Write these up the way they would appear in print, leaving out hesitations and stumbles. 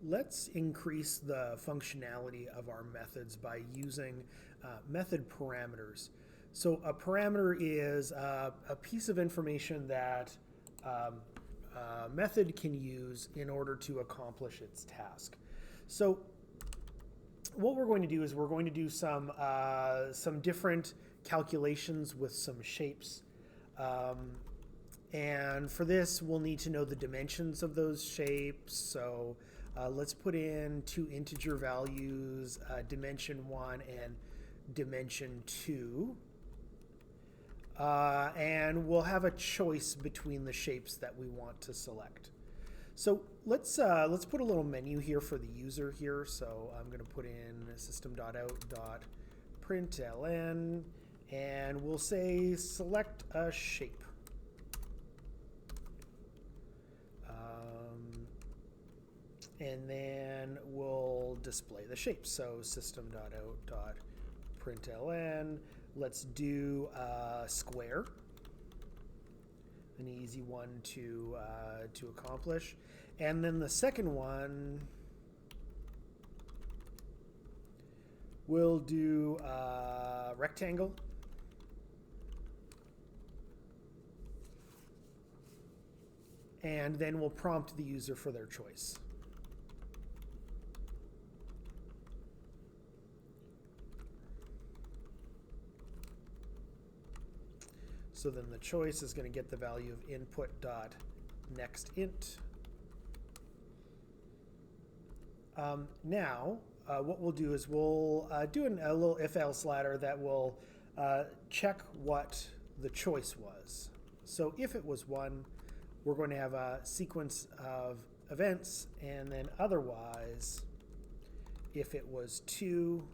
let's increase the functionality of our methods by using method parameters. So a parameter is a piece of information that a method can use in order to accomplish its task. So what we're going to do is we're going to do some different calculations with some shapes. And for this, we'll need to know the dimensions of those shapes. So let's put in two integer values, dimension 1 and dimension 2. And we'll have a choice between the shapes that we want to select. So let's put a little menu here for the user here. So I'm going to put in system.out.println, and we'll say select a shape. And then we'll display the shape. So system.out.println. Let's do a square, an easy one to accomplish. And then the second one, we'll do a rectangle. And then we'll prompt the user for their choice. So then the choice is going to get the value of input.nextInt. Now, what we'll do is we'll do a little if-else ladder that will check what the choice was. So if it was 1, we're going to have a sequence of events, and then otherwise, if it was 2,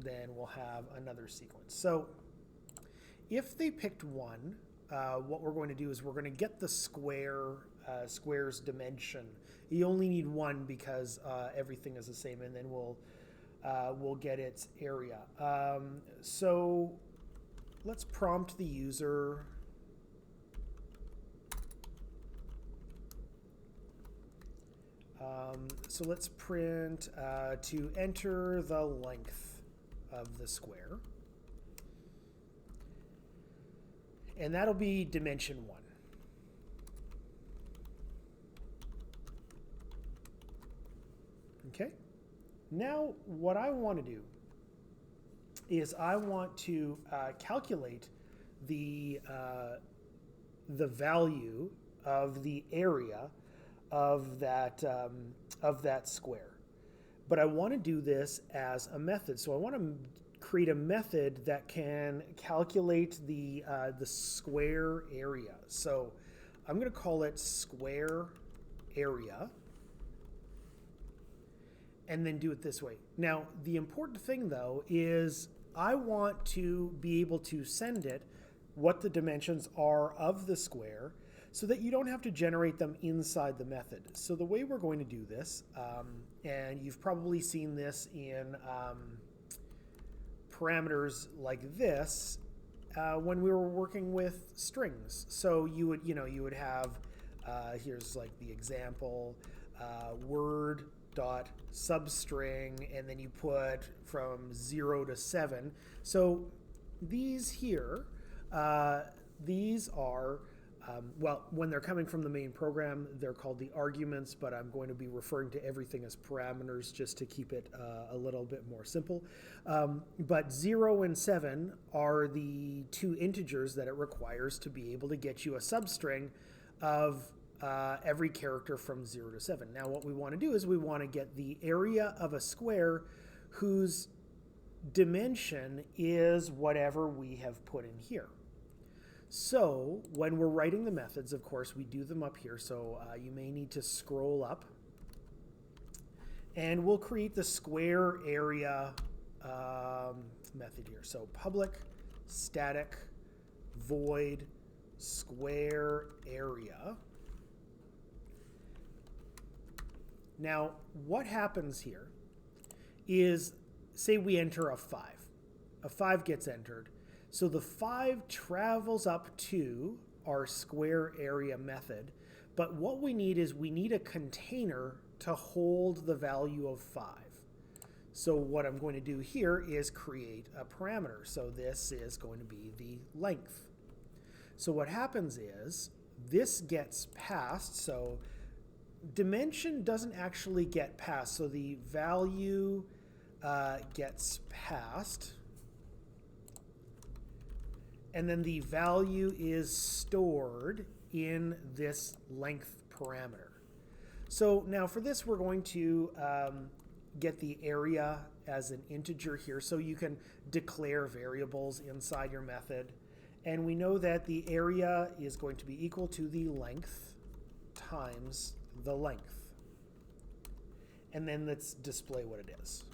then we'll have another sequence. So if they picked 1, what we're going to do is we're going to get the square's dimension. You only need 1 because everything is the same, and then we'll get its area. So let's prompt the user. So let's print to enter the length of the square. And that'll be dimension 1. Okay. Now what I want to do is I want to calculate the value of the area of that square. But I want to do this as a method. So I want to create a method that can calculate the square area. So I'm going to call it square area, and then do it this way. Now, the important thing though is I want to be able to send it what the dimensions are of the square so that you don't have to generate them inside the method. So the way we're going to do this, and you've probably seen this in parameters like this when we were working with strings. So you would have here's like the example word dot substring, and then you put from 0 to 7. So these here, these are well, when they're coming from the main program, they're called the arguments, but I'm going to be referring to everything as parameters just to keep it a little bit more simple. But 0 and 7 are the 2 integers that it requires to be able to get you a substring of every character from 0 to 7. Now what we want to do is we want to get the area of a square whose dimension is whatever we have put in here. So when we're writing the methods, of course, we do them up here. So you may need to scroll up. And we'll create the square area method here. So public static void square area. Now, what happens here is, say we enter a 5. A 5 gets entered. So the 5 travels up to our square area method, But what we need is we need a container to hold the value of 5. So what I'm going to do here is create a parameter. So this is going to be the length. So what happens is this gets passed. So dimension doesn't actually get passed. So the value gets passed. And then the value is stored in this length parameter. So now for this, we're going to get the area as an integer here, so you can declare variables inside your method. And we know that the area is going to be equal to the length times the length. And then let's display what it is.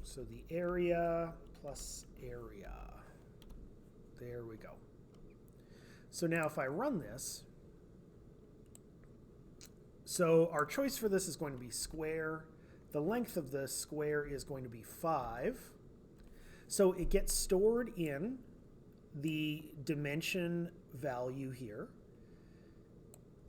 So the area plus area. There we go. So now if I run this, so our choice for this is going to be square. The length of the square is going to be 5. So it gets stored in the dimension value here.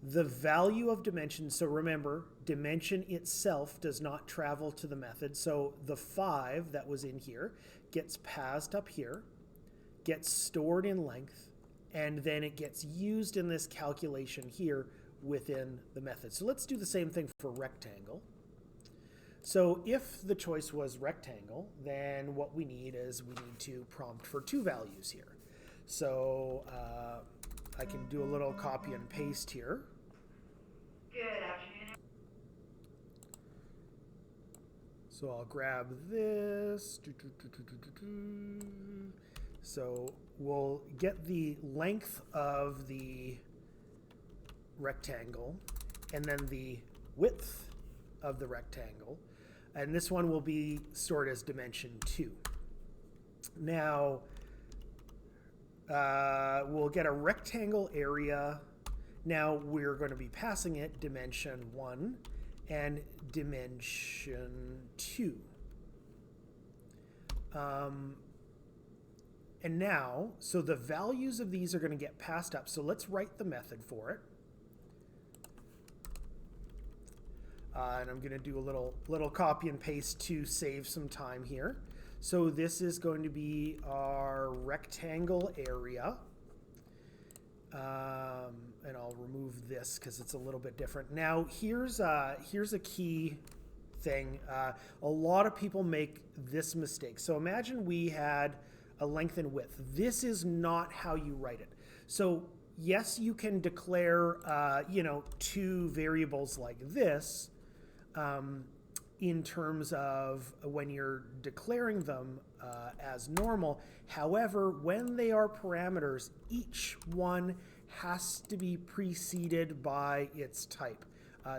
The value of dimension, so remember, dimension itself does not travel to the method. So the 5 that was in here gets passed up here, gets stored in length, and then it gets used in this calculation here within the method. So let's do the same thing for rectangle. So if the choice was rectangle, then what we need is we need to prompt for 2 values here. So I can do a little copy and paste here. Good afternoon. So I'll grab this. So we'll get the length of the rectangle and then the width of the rectangle. And this one will be stored as dimension 2. Now, we'll get a rectangle area. Now we're going to be passing it dimension 1 and dimension 2. And now, so the values of these are going to get passed up. So let's write the method for it. And I'm going to do a little copy and paste to save some time here. So this is going to be our rectangle area. And I'll remove this because it's a little bit different. Now here's a key thing. A lot of people make this mistake. So imagine we had a length and width. This is not how you write it. So yes, you can declare 2 variables like this in terms of when you're declaring them as normal. However, when they are parameters, each one has to be preceded by its type.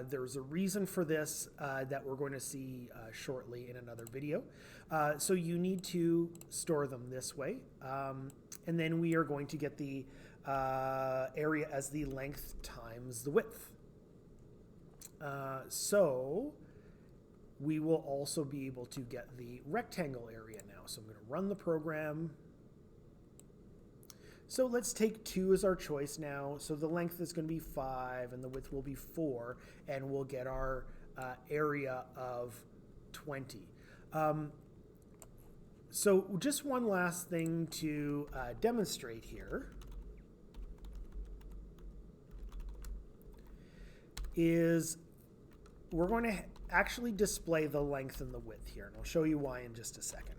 There's a reason for this that we're going to see shortly in another video. So you need to store them this way. And then we are going to get the area as the length times the width. So we will also be able to get the rectangle area now. So I'm going to run the program. So let's take 2 as our choice now. So the length is going to be 5 and the width will be 4, and we'll get our area of 20. So just one last thing to demonstrate here is we're going to actually display the length and the width here, and I'll show you why in just a second.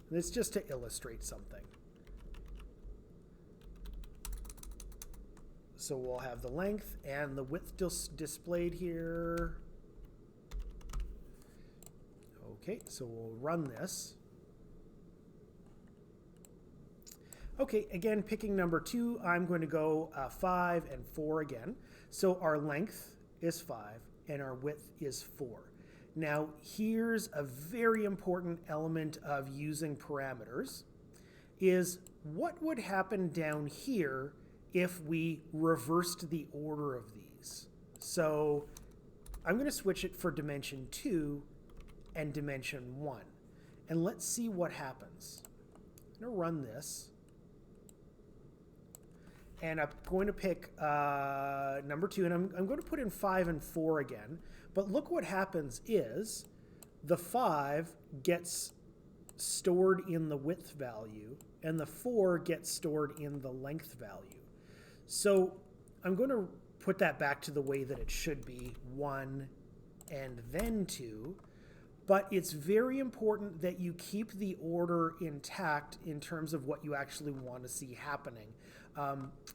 And it's just to illustrate something. So we'll have the length and the width displayed here. Okay, so we'll run this. Okay, again, picking number 2, I'm going to go 5 and 4 again. So our length is 5 and our width is 4. Now, here's a very important element of using parameters, is what would happen down here if we reversed the order of these. So I'm going to switch it for dimension 2 and dimension 1. And let's see what happens. going to run this. And I'm going to pick number 2, and I'm going to put in 5 and 4 again. But look what happens is the 5 gets stored in the width value, and the 4 gets stored in the length value. So I'm going to put that back to the way that it should be, 1 and then 2. But it's very important that you keep the order intact in terms of what you actually want to see happening.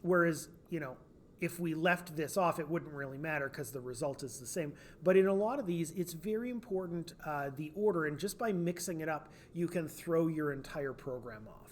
Whereas, you know, if we left this off, it wouldn't really matter because the result is the same. But in a lot of these, it's very important, the order, and just by mixing it up, you can throw your entire program off.